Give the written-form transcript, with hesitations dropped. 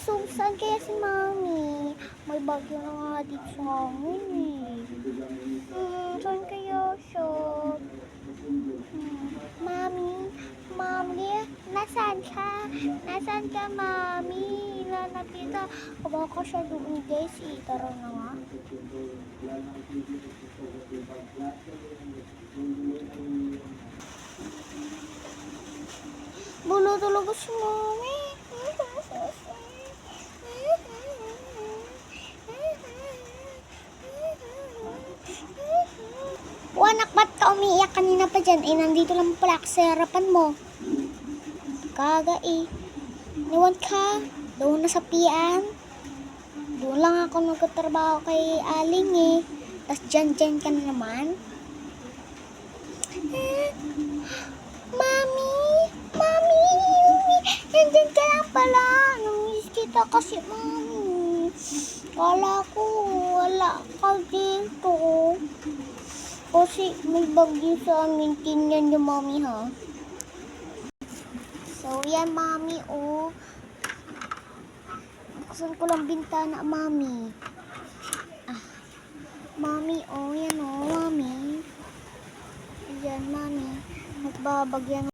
So, saan kaya si Mami? May bagyo na nga dito sa amin eh. Saan kaya siya? Mami? Mami? Nasaan ka? Nasaan ka, Mami? Hanap kita. Baka siya doon, guys. Tara na nga. Wala talaga si Mami. O anak, ba't ka umiiyak kanina pa dyan? Nandito lang pala ako sa harapan mo. Kaga niwan ka. Doon na sa pian. Doon lang ako nagtatrabaho kay Aling Tas dyan ka na naman. Mami! Mami! Nandyan ka lang pala. Namiss kita kasi, Mami. Kala ko wala ka dito. Kasi may bagyo sa amin. Tingnan niyo, Mami, ha? So, yan, Mami, Buksan ko lang bintana, Mami. Mami, yan, Mami. Ayan, Mami. Magbabagyan